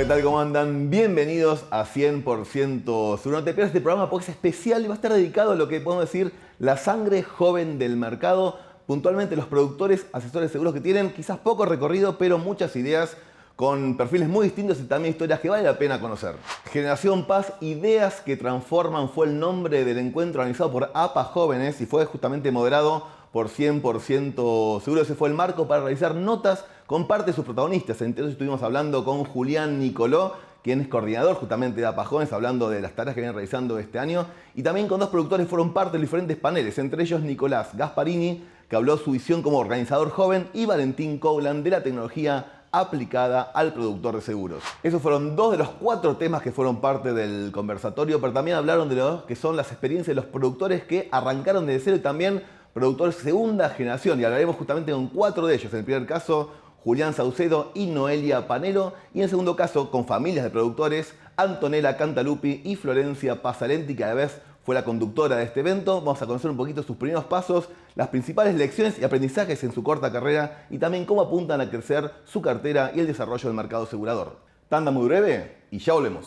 ¿qué tal? ¿Cómo andan? Bienvenidos a 100% Seguro. No te pierdas este programa porque es especial y va a estar dedicado a lo que podemos decir la sangre joven del mercado. Puntualmente los productores, asesores seguros que tienen quizás poco recorrido, pero muchas ideas con perfiles muy distintos y también historias que vale la pena conocer. Generación Paz, ideas que transforman fue el nombre del encuentro organizado por APA Jóvenes y fue justamente moderado por 100% Seguro. Ese fue el marco para realizar notas con parte de sus protagonistas. Entonces estuvimos hablando con Julián Nicoló, quien es coordinador justamente de APA Jóvenes, hablando de las tareas que vienen realizando este año, y también con dos productores que fueron parte de los diferentes paneles, entre ellos Nicolás Gasparini, que habló su visión como organizador joven, y Valentín Coulan de la tecnología aplicada al productor de seguros. Esos fueron dos de los 4 temas que fueron parte del conversatorio, pero también hablaron de lo que son las experiencias de los productores que arrancaron desde cero y también productores segunda generación, y hablaremos justamente con 4 de ellos. En el primer caso, Julián Saucedo y Noelia Panero, y en el segundo caso, con familias de productores, Antonella Cantalupi y Florencia Pasalenti, que a la vez fue la conductora de este evento. Vamos a conocer un poquito sus primeros pasos, las principales lecciones y aprendizajes en su corta carrera y también cómo apuntan a crecer su cartera y el desarrollo del mercado asegurador. Tanda muy breve y ya volvemos.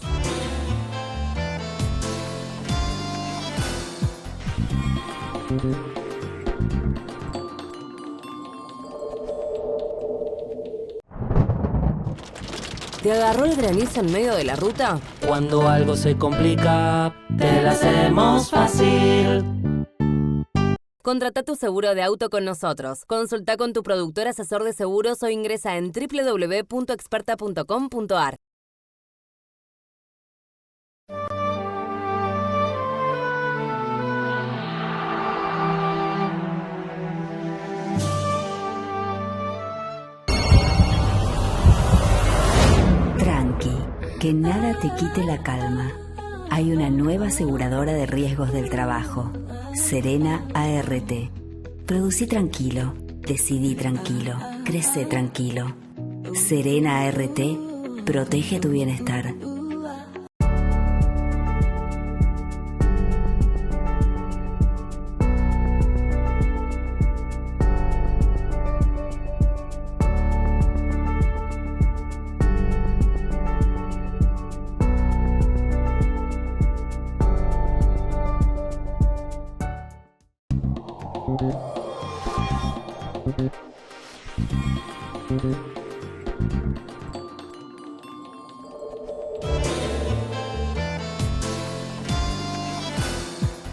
¿Te agarró el granizo en medio de la ruta? Cuando algo se complica, te la hacemos fácil. Contrata tu seguro de auto con nosotros. Consulta con tu productor asesor de seguros o ingresa en www.experta.com.ar. Que nada te quite la calma. Hay una nueva aseguradora de riesgos del trabajo, Serena ART. Producí tranquilo, decidí tranquilo, crece tranquilo. Serena ART protege tu bienestar.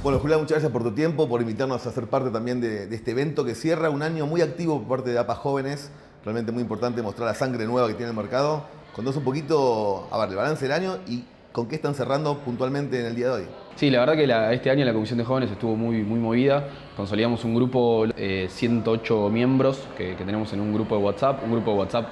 Bueno, Julián, muchas gracias por tu tiempo, por invitarnos a ser parte también de este evento que cierra un año muy activo por parte de APA Jóvenes. Realmente muy importante mostrar la sangre nueva que tiene el mercado. Contanos un poquito, el balance del año y con qué están cerrando puntualmente en el día de hoy. Sí, la verdad que este año la Comisión de Jóvenes estuvo muy movida. Consolidamos un grupo, 108 miembros que tenemos en un grupo de WhatsApp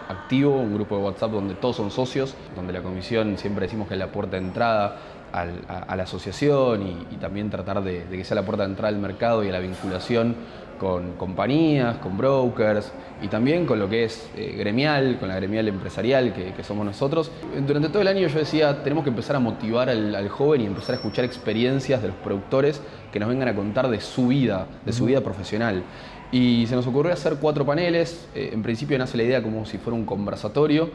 activo, un grupo de WhatsApp donde todos son socios, donde la Comisión siempre decimos que es la puerta de entrada a la asociación y también tratar de que sea la puerta de entrada al mercado y a la vinculación con compañías, con brokers y también con lo que es gremial, con la gremial empresarial que somos nosotros. Durante todo el año yo decía, tenemos que empezar a motivar al joven y empezar a escuchar experiencias de los productores que nos vengan a contar de su vida profesional. Y se nos ocurrió hacer 4 paneles. En principio nace la idea como si fuera un conversatorio.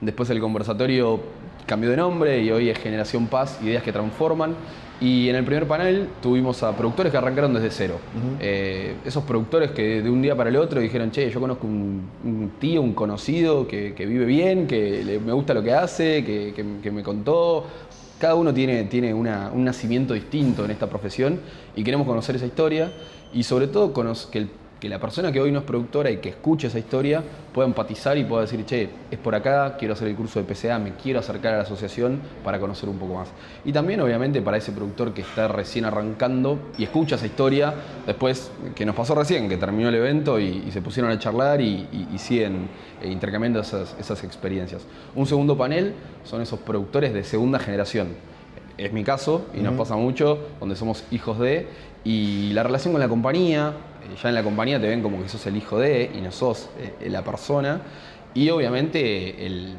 Después el conversatorio cambió de nombre y hoy es Generación Paz, ideas que transforman. Y en el primer panel tuvimos a productores que arrancaron desde cero. Esos productores que de un día para el otro dijeron, che, yo conozco un tío, un conocido que vive bien, que me gusta lo que hace, que me contó. Cada uno tiene un nacimiento distinto en esta profesión y queremos conocer esa historia y sobre todo que la persona que hoy no es productora y que escuche esa historia pueda empatizar y pueda decir, che, es por acá, quiero hacer el curso de PCA, me quiero acercar a la asociación para conocer un poco más. Y también, obviamente, para ese productor que está recién arrancando y escucha esa historia, después, que nos pasó recién, que terminó el evento y se pusieron a charlar y siguen intercambiando esas experiencias. Un segundo panel son esos productproductores de segunda generación. Es mi caso, y nos pasa mucho, donde somos hijos de, y la relación con la compañía, ya en la compañía te ven como que sos el hijo de, y no sos la persona, y obviamente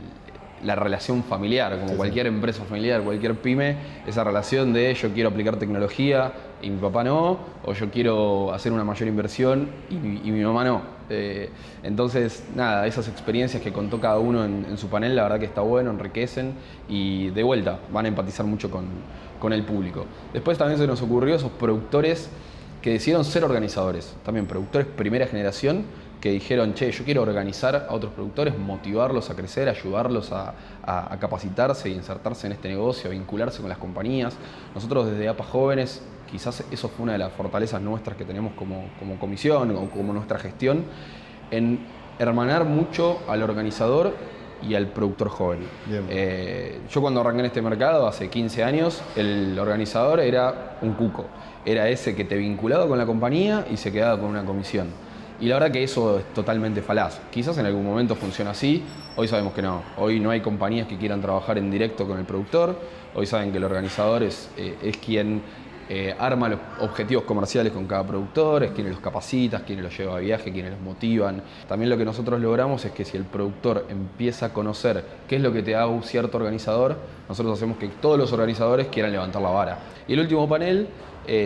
la relación familiar, como cualquier empresa familiar, cualquier pyme, esa relación de yo quiero aplicar tecnología, y mi papá no, o yo quiero hacer una mayor inversión y mi mamá no. Entonces, nada, esas experiencias que contó cada uno en su panel, la verdad que está bueno, enriquecen y de vuelta van a empatizar mucho con el público. Después también se nos ocurrió esos productores que decidieron ser organizadores, también productores primera generación, que dijeron, che, yo quiero organizar a otros productores, motivarlos a crecer, ayudarlos a capacitarse y insertarse en este negocio, a vincularse con las compañías. Nosotros desde APA Jóvenes, quizás eso fue una de las fortalezas nuestras que tenemos como comisión o como nuestra gestión, en hermanar mucho al organizador y al productor joven. Yo cuando arranqué en este mercado, hace 15 años, el organizador era un cuco. Era ese que te vinculaba con la compañía y se quedaba con una comisión. Y la verdad que eso es totalmente falaz. Quizás en algún momento funciona así, hoy sabemos que no. Hoy no hay compañías que quieran trabajar en directo con el productor, hoy saben que el organizador es quien arma los objetivos comerciales con cada productor, es quien los capacita, es quien los lleva a viaje, quienes los motivan. También lo que nosotros logramos es que si el productor empieza a conocer qué es lo que te da un cierto organizador, nosotros hacemos que todos los organizadores quieran levantar la vara. Y el último panel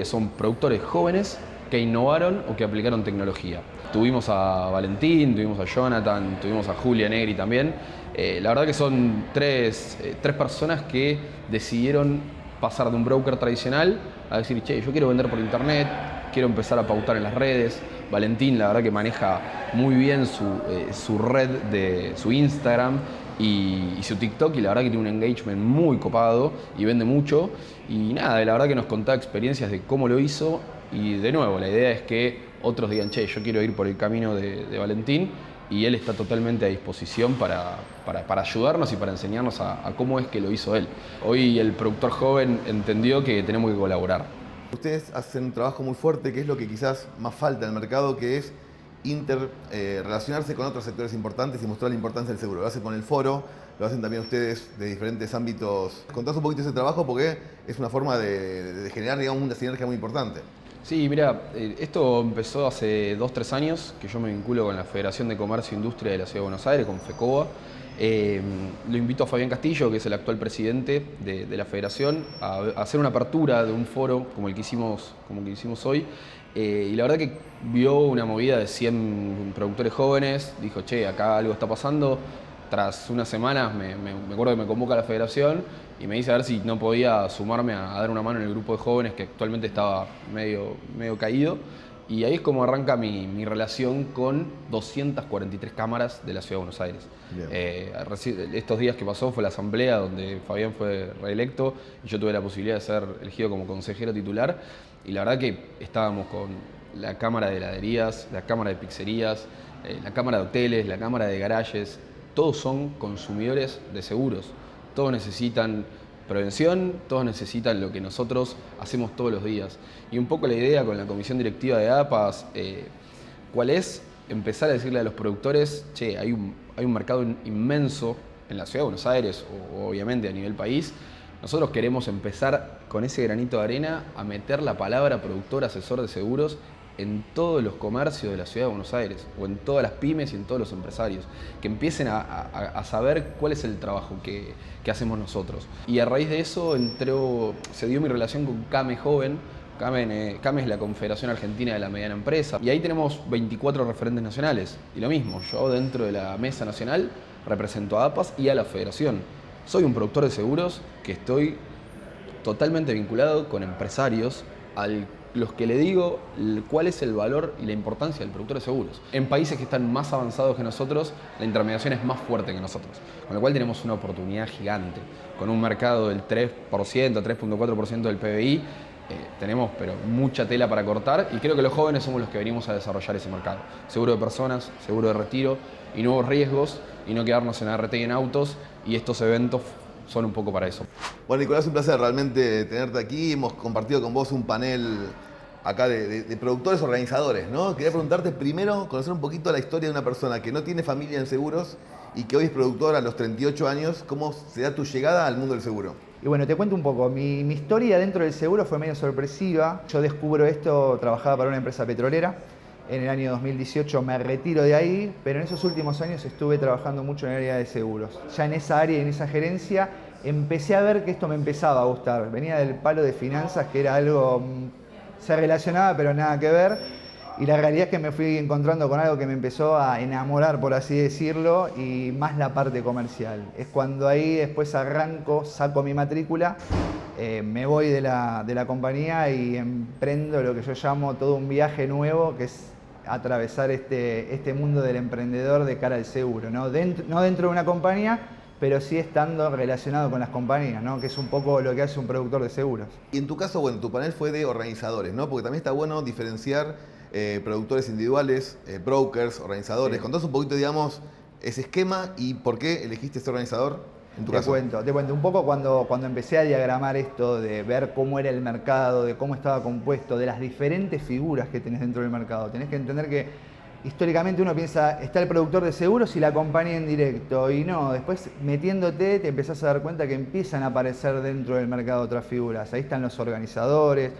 son productores jóvenes que innovaron o que aplicaron tecnología. Tuvimos a Valentín, tuvimos a Jonathan, tuvimos a Julia Negri también. La verdad que son tres personas que decidieron pasar de un broker tradicional a decir, che, yo quiero vender por internet, quiero empezar a pautar en las redes. Valentín, la verdad que maneja muy bien su red de su Instagram y su TikTok, y la verdad que tiene un engagement muy copado y vende mucho. Y nada, la verdad que nos contaba experiencias de cómo lo hizo. Y de nuevo, la idea es que otros digan, che, yo quiero ir por el camino de Valentín, y él está totalmente a disposición para ayudarnos y para enseñarnos a cómo es que lo hizo él. Hoy el productor joven entendió que tenemos que colaborar. Ustedes hacen un trabajo muy fuerte, que es lo que quizás más falta en el mercado, que es relacionarse con otros sectores importantes y mostrar la importancia del seguro. Lo hacen con el foro, lo hacen también ustedes de diferentes ámbitos. Contás un poquito ese trabajo porque es una forma de generar, digamos, una sinergia muy importante. Sí, mira, esto empezó hace 2-3 años, que yo me vinculo con la Federación de Comercio e Industria de la Ciudad de Buenos Aires, con FECOBA. Lo invito a Fabián Castillo, que es el actual presidente de la federación, a hacer una apertura de un foro como el que hicimos hoy. Y la verdad que vio una movida de 100 productores jóvenes, dijo, che, acá algo está pasando. Tras unas semanas me acuerdo que me convoca a la federación y me dice a ver si no podía sumarme a dar una mano en el grupo de jóvenes que actualmente estaba medio caído. Y ahí es como arranca mi relación con 243 cámaras de la Ciudad de Buenos Aires. Estos días que pasó fue la asamblea donde Fabián fue reelecto y yo tuve la posibilidad de ser elegido como consejero titular. Y la verdad que estábamos con la cámara de heladerías, la cámara de pizzerías, la cámara de hoteles, la cámara de garajes. Todos son consumidores de seguros, todos necesitan prevención, todos necesitan lo que nosotros hacemos todos los días. Y un poco la idea con la comisión directiva de APAS, ¿cuál es? Empezar a decirle a los productores, che, hay un mercado inmenso en la Ciudad de Buenos Aires, o obviamente a nivel país. Nosotros queremos empezar con ese granito de arena a meter la palabra productor, asesor de seguros en todos los comercios de la Ciudad de Buenos Aires, o en todas las pymes y en todos los empresarios, que empiecen a saber cuál es el trabajo que hacemos nosotros. Y a raíz de eso se dio mi relación con CAME Joven. CAME es la Confederación Argentina de la Mediana Empresa, y ahí tenemos 24 referentes nacionales. Y lo mismo, yo dentro de la mesa nacional represento a APAS y a la federación. Soy un productor de seguros que estoy totalmente vinculado con empresarios los que le digo cuál es el valor y la importancia del productor de seguros. En países que están más avanzados que nosotros, la intermediación es más fuerte que nosotros, con lo cual tenemos una oportunidad gigante. Con un mercado del 3%, 3.4% del PBI, tenemos pero mucha tela para cortar, y creo que los jóvenes somos los que venimos a desarrollar ese mercado. Seguro de personas, seguro de retiro y nuevos riesgos, y no quedarnos en ART y en autos, y estos eventos son un poco para eso. Bueno, Nicolás, un placer realmente tenerte aquí. Hemos compartido con vos un panel acá de productores organizadores, ¿no? Quería preguntarte primero, conocer un poquito la historia de una persona que no tiene familia en seguros y que hoy es productora a los 38 años. ¿Cómo se da tu llegada al mundo del seguro? Y bueno, te cuento un poco. Mi historia dentro del seguro fue medio sorpresiva. Yo descubro esto, trabajaba para una empresa petrolera. En el año 2018 me retiro de ahí, pero en esos últimos años estuve trabajando mucho en el área de seguros. Ya en esa área y en esa gerencia empecé a ver que esto me empezaba a gustar. Venía del palo de finanzas, que era algo se relacionaba, pero nada que ver. Y la realidad es que me fui encontrando con algo que me empezó a enamorar, por así decirlo, y más la parte comercial. Es cuando ahí después arranco, saco mi matrícula, me voy de la compañía y emprendo lo que yo llamo todo un viaje nuevo, que es atravesar este mundo del emprendedor de cara al seguro, ¿no? No dentro de una compañía, pero sí estando relacionado con las compañías, ¿no? Que es un poco lo que hace un productor de seguros. Y en tu caso, bueno, tu panel fue de organizadores, ¿no? Porque también está bueno diferenciar productores individuales, brokers, organizadores. Sí. Contás un poquito, digamos, ese esquema y por qué elegiste este organizador en tu caso. Te cuento un poco cuando empecé a diagramar esto, de ver cómo era el mercado, de cómo estaba compuesto, de las diferentes figuras que tenés dentro del mercado. Tenés que entender que históricamente uno piensa, está el productor de seguros y la compañía en directo, y no, después metiéndote te empezás a dar cuenta que empiezan a aparecer dentro del mercado otras figuras. Ahí están los organizadores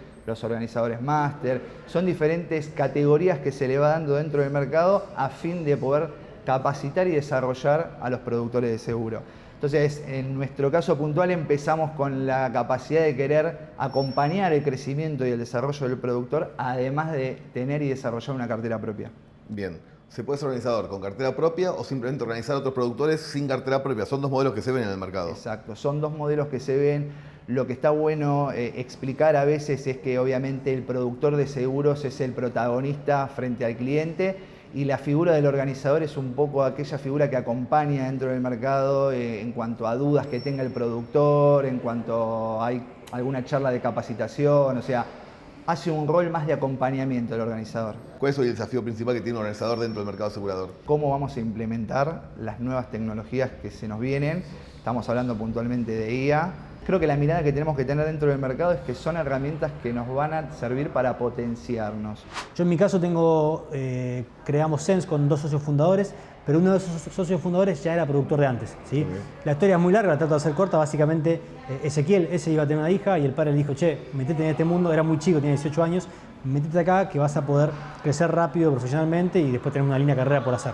máster, son diferentes categorías que se le va dando dentro del mercado a fin de poder capacitar y desarrollar a los productores de seguro. Entonces, en nuestro caso puntual empezamos con la capacidad de querer acompañar el crecimiento y el desarrollo del productor, además de tener y desarrollar una cartera propia. Bien, ¿se puede ser organizador con cartera propia o simplemente organizar a otros productores sin cartera propia? Son dos modelos que se ven en el mercado. Exacto, son dos modelos que se ven. Lo que está bueno explicar a veces es que obviamente el productor de seguros es el protagonista frente al cliente y la figura del organizador es un poco aquella figura que acompaña dentro del mercado en cuanto a dudas que tenga el productor, en cuanto hay alguna charla de capacitación, o sea, hace un rol más de acompañamiento el organizador. ¿Cuál es hoy el desafío principal que tiene un organizador dentro del mercado asegurador? ¿Cómo vamos a implementar las nuevas tecnologías que se nos vienen? Estamos hablando puntualmente de IA. Creo que la mirada que tenemos que tener dentro del mercado es que son herramientas que nos van a servir para potenciarnos. Yo en mi caso creamos Sense con 2 socios fundadores, pero uno de esos socios fundadores ya era productor de antes, ¿sí? La historia es muy larga, la trato de hacer corta. Básicamente, Ezequiel, ese iba a tener una hija y el padre le dijo, che, metete en este mundo, era muy chico, tenía 18 años, metete acá que vas a poder crecer rápido profesionalmente y después tener una línea de carrera por hacer.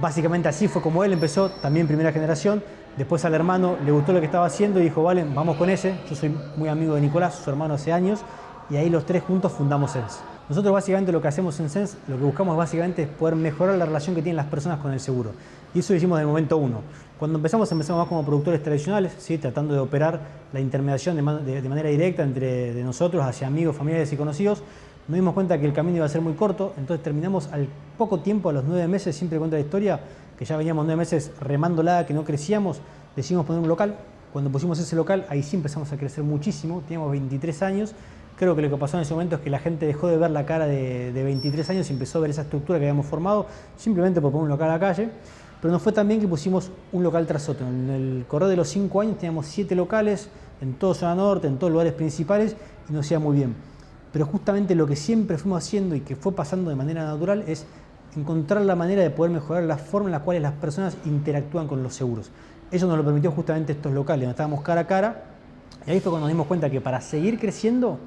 Básicamente así fue como él empezó, también primera generación. Después al hermano le gustó lo que estaba haciendo y dijo, vale, vamos con ese. Yo soy muy amigo de Nicolás, su hermano, hace años, y ahí los tres juntos fundamos Sense. Nosotros básicamente lo que hacemos en Sense, lo que buscamos básicamente es poder mejorar la relación que tienen las personas con el seguro. Y eso lo hicimos desde el momento 1. Cuando empezamos más como productores tradicionales, ¿sí? Tratando de operar la intermediación de manera directa entre de nosotros hacia amigos, familiares y conocidos. Nos dimos cuenta que el camino iba a ser muy corto, entonces terminamos al poco tiempo, a los 9 meses, siempre cuenta la historia, que ya veníamos 9 meses remándola, que no crecíamos, decidimos poner un local. Cuando pusimos ese local, ahí sí empezamos a crecer muchísimo, teníamos 23 años. Creo que lo que pasó en ese momento es que la gente dejó de ver la cara de 23 años y empezó a ver esa estructura que habíamos formado, simplemente por poner un local a la calle. Pero nos fue tan bien que pusimos un local tras otro. En el correr de los 5 años teníamos 7 locales, en toda zona norte, en todos los lugares principales, y nos iba muy bien. Pero justamente lo que siempre fuimos haciendo y que fue pasando de manera natural es encontrar la manera de poder mejorar la forma en la cual las personas interactúan con los seguros. Eso nos lo permitió justamente estos locales, donde estábamos cara a cara, y ahí fue cuando nos dimos cuenta que para seguir creciendo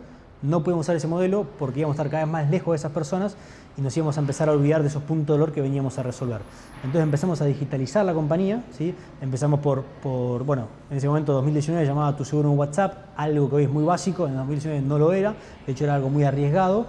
no podíamos usar ese modelo porque íbamos a estar cada vez más lejos de esas personas y nos íbamos a empezar a olvidar de esos puntos de dolor que veníamos a resolver. Entonces empezamos a digitalizar la compañía, ¿sí? Empezamos bueno, en ese momento 2019 llamaba Tu Seguro en WhatsApp, algo que hoy es muy básico, en 2019 no lo era, de hecho era algo muy arriesgado.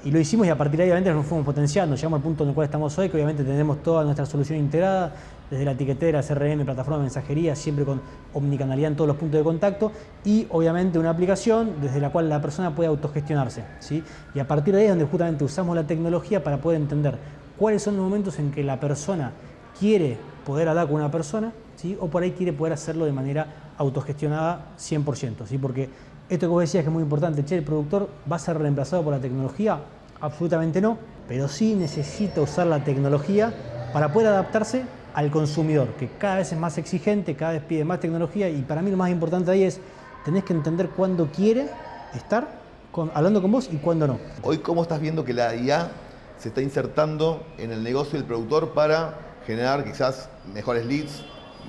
Y lo hicimos y a partir de ahí obviamente nos fuimos potenciando, llegamos al punto en el cual estamos hoy, que obviamente tenemos toda nuestra solución integrada, desde la etiquetera, CRM, plataforma de mensajería, siempre con omnicanalidad en todos los puntos de contacto y obviamente una aplicación desde la cual la persona puede autogestionarse, ¿sí? Y a partir de ahí es donde justamente usamos la tecnología para poder entender cuáles son los momentos en que la persona quiere poder hablar con una persona, ¿sí? O por ahí quiere poder hacerlo de manera autogestionada 100%, ¿sí? Porque esto que vos decías que es muy importante, che, ¿el productor va a ser reemplazado por la tecnología? Absolutamente no, pero sí necesita usar la tecnología para poder adaptarse al consumidor, que cada vez es más exigente, cada vez pide más tecnología y para mí lo más importante ahí es, tenés que entender cuándo quiere estar hablando con vos y cuándo no. Hoy, ¿cómo estás viendo que la IA se está insertando en el negocio del productor para generar quizás mejores leads,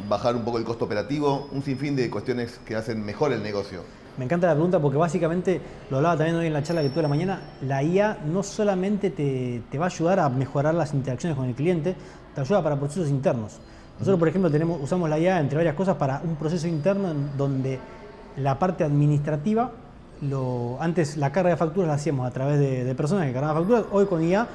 bajar un poco el costo operativo, un sinfín de cuestiones que hacen mejor el negocio? Me encanta la pregunta porque básicamente, lo hablaba también hoy en la charla que tuve la mañana, la IA no solamente te va a ayudar a mejorar las interacciones con el cliente, te ayuda para procesos internos. Nosotros, por ejemplo, usamos la IA, entre varias cosas, para un proceso interno en donde la parte administrativa antes la carga de facturas la hacíamos a través de personas que cargaban facturas. Hoy con IA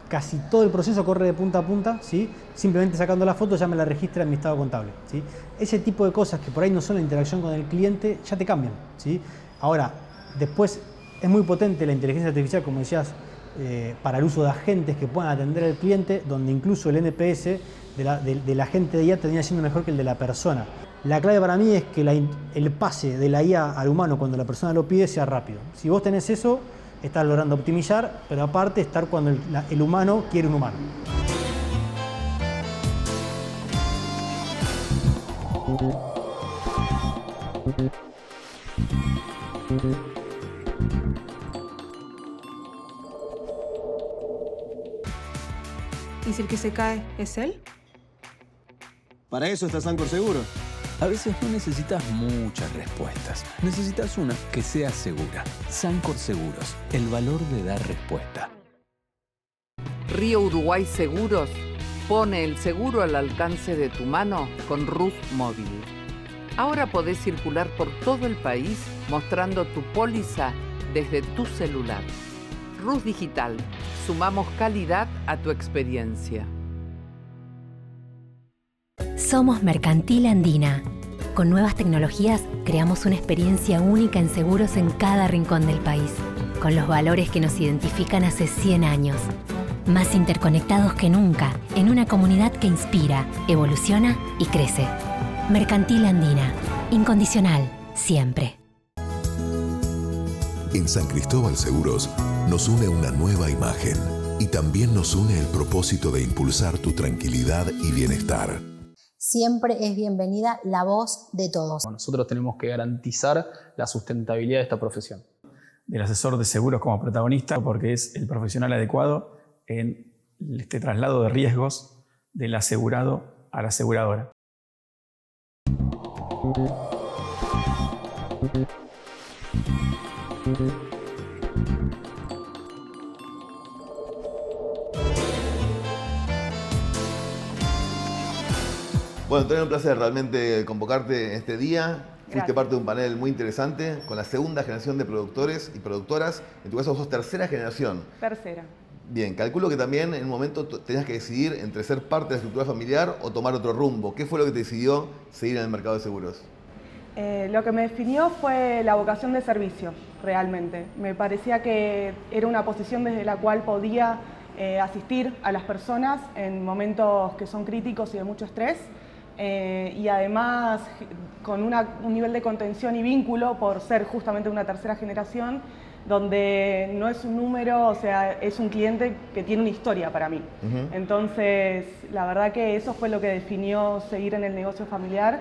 casi todo el proceso corre de punta a punta, ¿sí? Simplemente sacando la foto ya me la registra en mi estado contable, ¿sí? Ese tipo de cosas que por ahí no son la interacción con el cliente ya te cambian, ¿sí? Ahora, después es muy potente la inteligencia artificial, como decías, para el uso de agentes que puedan atender al cliente, donde incluso el NPS del agente de IA termina siendo mejor que el de la persona. La clave para mí es que el pase de la IA al humano cuando la persona lo pide sea rápido. Si vos tenés eso, estás logrando optimizar, pero aparte estar cuando el humano quiere un humano. ¿Y si el que se cae es él? Para eso está Sancor Seguros. A veces no necesitas muchas respuestas. Necesitas una que sea segura. Sancor Seguros, el valor de dar respuesta. Río Uruguay Seguros pone el seguro al alcance de tu mano con Rus Móvil. Ahora podés circular por todo el país mostrando tu póliza desde tu celular. Rus Digital. Sumamos calidad a tu experiencia. Somos Mercantil Andina. Con nuevas tecnologías creamos una experiencia única en seguros en cada rincón del país, con los valores que nos identifican hace 100 años. Más interconectados que nunca, en una comunidad que inspira, evoluciona y crece. Mercantil Andina. Incondicional, siempre. En San Cristóbal Seguros nos une una nueva imagen y también nos une el propósito de impulsar tu tranquilidad y bienestar. Siempre es bienvenida la voz de todos. Nosotros tenemos que garantizar la sustentabilidad de esta profesión. Del asesor de seguros como protagonista, porque es el profesional adecuado en este traslado de riesgos del asegurado a la aseguradora. Bueno, Antonio, un placer realmente convocarte en este día. Fuiste parte de un panel muy interesante con la segunda generación de productores y productoras. En tu caso, vos sos tercera generación. Tercera. Bien, calculo que también en un momento tenías que decidir entre ser parte de la estructura familiar o tomar otro rumbo. ¿Qué fue lo que te decidió seguir en el mercado de seguros? Lo que me definió fue la vocación de servicio, realmente. Me parecía que era una posición desde la cual podía asistir a las personas en momentos que son críticos y de mucho estrés. Y además con un nivel de contención y vínculo por ser justamente una tercera generación, donde no es un número, o sea, es un cliente que tiene una historia para mí. Entonces, la verdad que eso fue lo que definió seguir en el negocio familiar,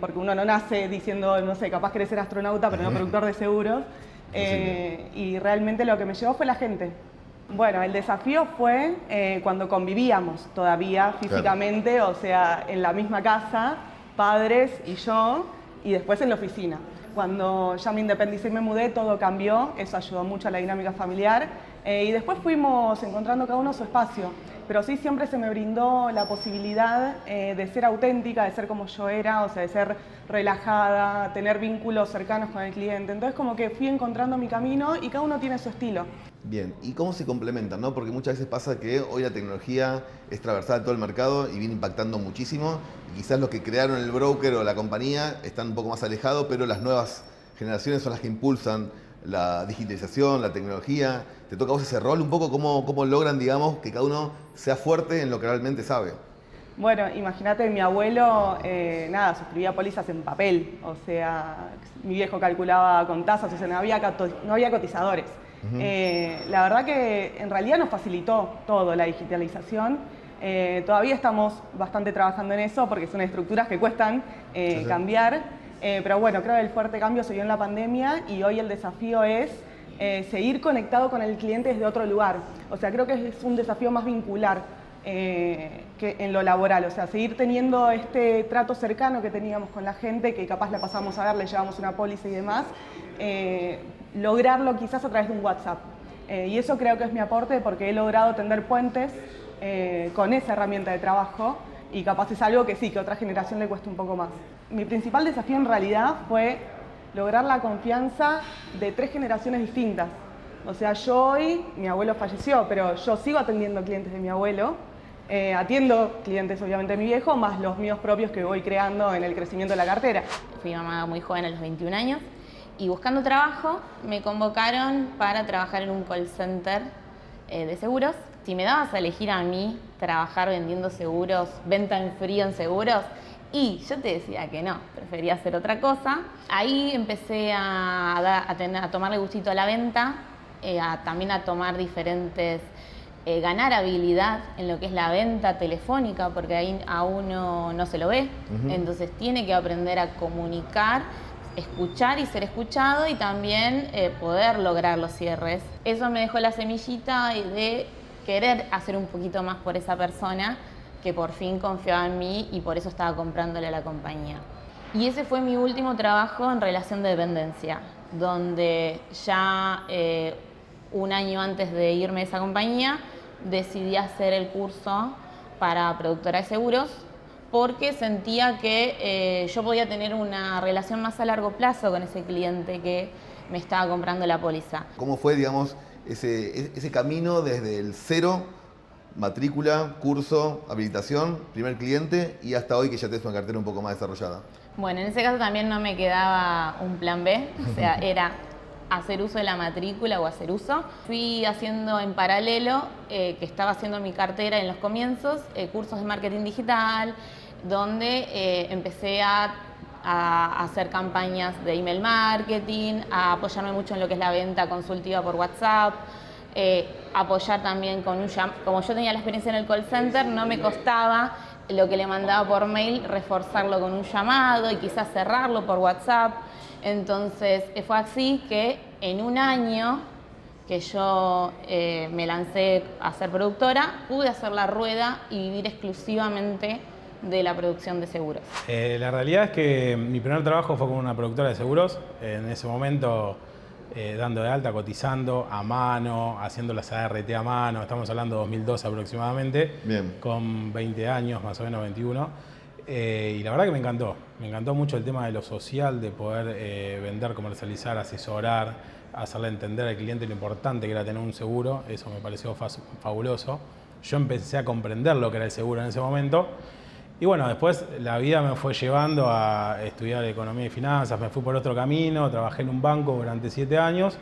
porque uno no nace diciendo, no sé, capaz querés ser astronauta, pero no productor de seguros. Y realmente lo que me llevó fue la gente. Bueno, el desafío fue cuando convivíamos todavía físicamente, claro. O sea, en la misma casa, padres y yo, y después en la oficina. Cuando ya me independicé y me mudé, todo cambió, eso ayudó mucho a la dinámica familiar, y después fuimos encontrando cada uno su espacio. Pero sí siempre se me brindó la posibilidad de ser auténtica, de ser como yo era, o sea, de ser relajada, tener vínculos cercanos con el cliente. Entonces como que fui encontrando mi camino y cada uno tiene su estilo. Bien, ¿y cómo se complementan, no? Porque muchas veces pasa que hoy la tecnología es transversal a todo el mercado y viene impactando muchísimo. Y quizás los que crearon el broker o la compañía están un poco más alejados, pero las nuevas generaciones son las que impulsan la digitalización, la tecnología. ¿Te toca a vos ese rol un poco? ¿Cómo logran, digamos, que cada uno sea fuerte en lo que realmente sabe? Bueno, imagínate, mi abuelo, suscribía pólizas en papel. O sea, mi viejo calculaba con tasas, o sea, no había cotizadores. La verdad que en realidad nos facilitó todo la digitalización. Todavía estamos bastante trabajando en eso porque son estructuras que cuestan cambiar. Pero bueno, creo que el fuerte cambio se dio en la pandemia y hoy el desafío es seguir conectado con el cliente desde otro lugar. O sea, creo que es un desafío más vincular que en lo laboral. O sea, seguir teniendo este trato cercano que teníamos con la gente, que capaz la pasamos a ver, le llevamos una póliza y demás, lograrlo quizás a través de un WhatsApp. Y eso creo que es mi aporte porque he logrado tender puentes con esa herramienta de trabajo y capaz es algo que sí, que a otra generación le cuesta un poco más. Mi principal desafío en realidad fue lograr la confianza de 3 generaciones distintas. O sea, yo hoy, mi abuelo falleció, pero yo sigo atendiendo clientes de mi abuelo, atiendo clientes obviamente de mi viejo, más los míos propios que voy creando en el crecimiento de la cartera. Fui mamá muy joven, a los 21 años, y buscando trabajo me convocaron para trabajar en un call center de seguros. Si me dabas a elegir a mí trabajar vendiendo seguros, venta en frío en seguros, y yo te decía que no, prefería hacer otra cosa. Ahí empecé a tomarle gustito a la venta, también a tomar diferentes, ganar habilidad en lo que es la venta telefónica, porque ahí a uno no se lo ve, entonces tiene que aprender a comunicar, escuchar y ser escuchado, y también poder lograr los cierres. Eso me dejó la semillita de querer hacer un poquito más por esa persona que por fin confiaba en mí y por eso estaba comprándole a la compañía. Y ese fue mi último trabajo en relación de dependencia, donde ya un año antes de irme de esa compañía decidí hacer el curso para productora de seguros, porque sentía que yo podía tener una relación más a largo plazo con ese cliente que me estaba comprando la póliza. ¿Cómo fue, digamos, ese camino desde el cero, matrícula, curso, habilitación, primer cliente, y hasta hoy que ya tenés una cartera un poco más desarrollada? Bueno, en ese caso también no me quedaba un plan B, o sea, era hacer uso de la matrícula o hacer uso. Fui haciendo en paralelo, que estaba haciendo mi cartera en los comienzos, cursos de marketing digital, donde empecé a hacer campañas de email marketing, a apoyarme mucho en lo que es la venta consultiva por WhatsApp, apoyar también con como yo tenía la experiencia en el call center, no me costaba lo que le mandaba por mail, reforzarlo con un llamado y quizás cerrarlo por WhatsApp. Entonces fue así que en un año que yo me lancé a ser productora, pude hacer la rueda y vivir exclusivamente de la producción de seguros. La realidad es que mi primer trabajo fue con una productora de seguros. En ese momento dando de alta, cotizando a mano, haciendo las ART a mano. Estamos hablando de 2012 aproximadamente. Bien. Con 20 años, más o menos 21. Y la verdad que me encantó mucho el tema de lo social, de poder vender, comercializar, asesorar, hacerle entender al cliente lo importante que era tener un seguro. Eso me pareció fabuloso. Yo empecé a comprender lo que era el seguro en ese momento. Y bueno, después la vida me fue llevando a estudiar economía y finanzas, me fui por otro camino, trabajé en un banco durante 7 años,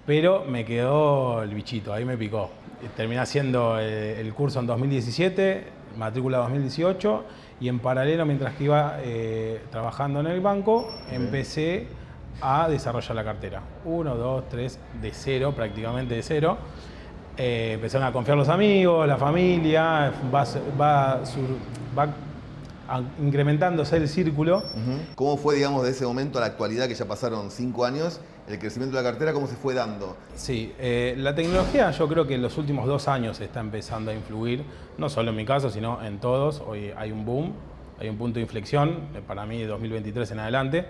pero me quedó el bichito, ahí me picó. Terminé haciendo el curso en 2017, matrícula 2018, y en paralelo, mientras que iba trabajando en el banco, empecé a desarrollar la cartera. 1, 2, 3, de cero, prácticamente de cero. Empezaron a confiar los amigos, la familia, va incrementándose el círculo. ¿Cómo fue, digamos, de ese momento a la actualidad, que ya pasaron 5 años, el crecimiento de la cartera, cómo se fue dando? Sí, la tecnología yo creo que en los últimos 2 años está empezando a influir, no solo en mi caso, sino en todos. Hoy hay un boom, hay un punto de inflexión, para mí de 2023 en adelante,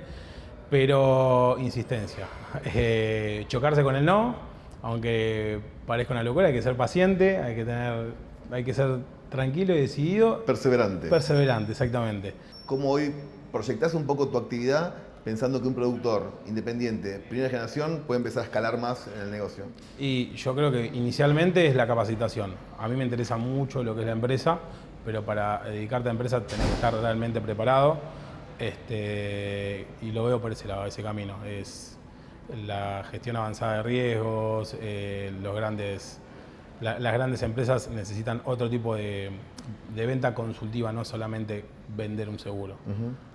pero insistencia, chocarse con el no. Aunque parezca una locura, hay que ser paciente, hay que ser tranquilo y decidido. Perseverante. Perseverante, exactamente. ¿Cómo hoy proyectás un poco tu actividad pensando que un productor independiente, primera generación, puede empezar a escalar más en el negocio? Y yo creo que inicialmente es la capacitación. A mí me interesa mucho lo que es la empresa, pero para dedicarte a la empresa tenés que estar realmente preparado. Y lo veo por ese lado, ese camino. Es la gestión avanzada de riesgos, las grandes empresas necesitan otro tipo de venta consultiva, no solamente vender un seguro.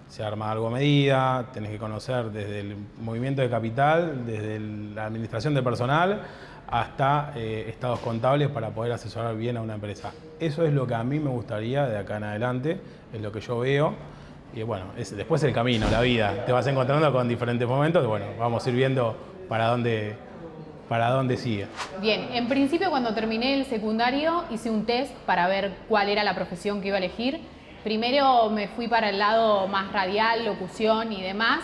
Se arma algo a medida, tenés que conocer desde el movimiento de capital, desde la administración de personal, hasta estados contables para poder asesorar bien a una empresa. Eso es lo que a mí me gustaría de acá en adelante, es lo que yo veo. Y bueno, después el camino, la vida. Te vas encontrando con diferentes momentos y bueno, vamos a ir viendo para dónde sigue. Bien, en principio cuando terminé el secundario hice un test para ver cuál era la profesión que iba a elegir. Primero me fui para el lado más radial, locución y demás.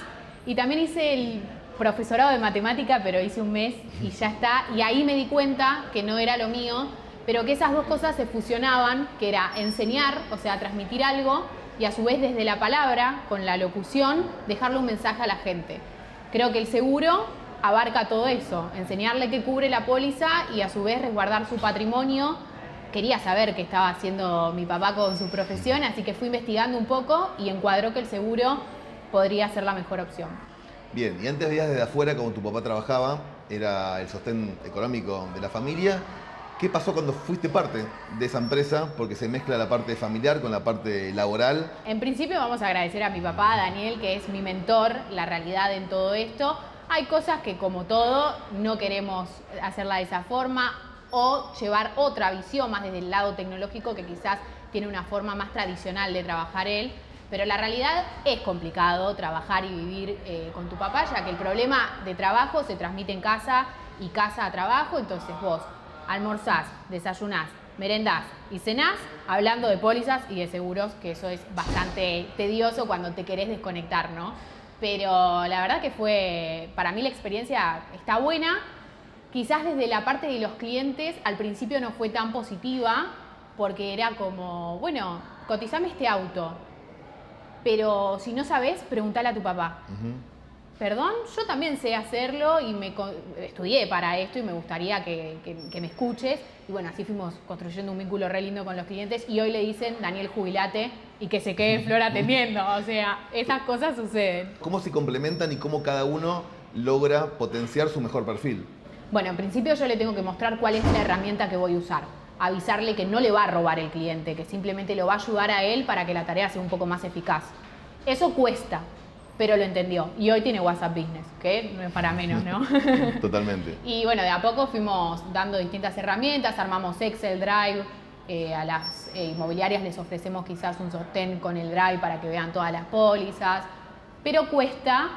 Y también hice el profesorado de matemática, pero hice un mes y ya está. Y ahí me di cuenta que no era lo mío, pero que esas dos cosas se fusionaban, que era enseñar, o sea, transmitir algo, y a su vez desde la palabra, con la locución, dejarle un mensaje a la gente. Creo que el seguro abarca todo eso, enseñarle qué cubre la póliza y a su vez resguardar su patrimonio. Quería saber qué estaba haciendo mi papá con su profesión, así que fui investigando un poco y encuadró que el seguro podría ser la mejor opción. Bien, y antes veías desde afuera cómo tu papá trabajaba, era el sostén económico de la familia. ¿Qué pasó cuando fuiste parte de esa empresa? Porque se mezcla la parte familiar con la parte laboral. En principio vamos a agradecer a mi papá, Daniel, que es mi mentor, la realidad en todo esto. Hay cosas que, como todo, no queremos hacerla de esa forma o llevar otra visión más desde el lado tecnológico que quizás tiene una forma más tradicional de trabajar él. Pero la realidad es complicado trabajar y vivir con tu papá, ya que el problema de trabajo se transmite en casa y casa a trabajo. Entonces vos almorzás, desayunás, merendás y cenás hablando de pólizas y de seguros, que eso es bastante tedioso cuando te querés desconectar, ¿no? Pero la verdad que fue, para mí la experiencia está buena. Quizás desde la parte de los clientes al principio no fue tan positiva, porque era como, bueno, cotizame este auto, pero si no sabés, preguntale a tu papá. Perdón, yo también sé hacerlo y estudié para esto y me gustaría que me escuches. Y bueno, así fuimos construyendo un vínculo re lindo con los clientes y hoy le dicen, Daniel, jubilate y que se quede en Flor atendiendo. O sea, esas cosas suceden. ¿Cómo se complementan y cómo cada uno logra potenciar su mejor perfil? Bueno, en principio yo le tengo que mostrar cuál es la herramienta que voy a usar. Avisarle que no le va a robar el cliente, que simplemente lo va a ayudar a él para que la tarea sea un poco más eficaz. Eso cuesta, pero lo entendió. Y hoy tiene WhatsApp Business, que no es para menos, ¿no? Totalmente. Y bueno, de a poco fuimos dando distintas herramientas, armamos Excel, Drive, a las inmobiliarias les ofrecemos quizás un sostén con el Drive para que vean todas las pólizas, pero cuesta,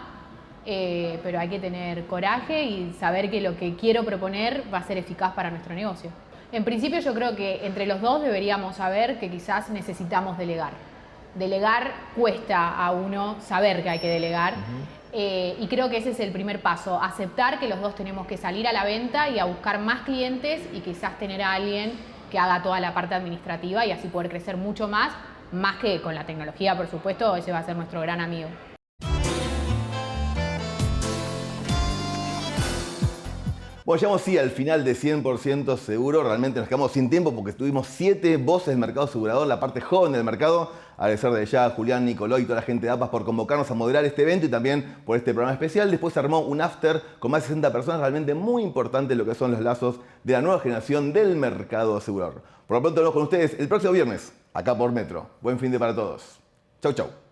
pero hay que tener coraje y saber que lo que quiero proponer va a ser eficaz para nuestro negocio. En principio yo creo que entre los dos deberíamos saber que quizás necesitamos delegar. Delegar cuesta a uno saber que hay que delegar y creo que ese es el primer paso, aceptar que los dos tenemos que salir a la venta y a buscar más clientes y quizás tener a alguien que haga toda la parte administrativa y así poder crecer mucho más que con la tecnología, por supuesto, ese va a ser nuestro gran amigo. Bueno, llegamos sí al final de 100% seguro. Realmente nos quedamos sin tiempo porque tuvimos 7 voces del mercado asegurador, la parte joven del mercado. Agradecer de ya a Julián, Nicoló y toda la gente de APAS por convocarnos a moderar este evento y también por este programa especial. Después se armó un after con más de 60 personas, realmente muy importante lo que son los lazos de la nueva generación del mercado asegurador. Por lo pronto nos vemos con ustedes el próximo viernes, acá por Metro. Buen fin de para todos. Chau, chau.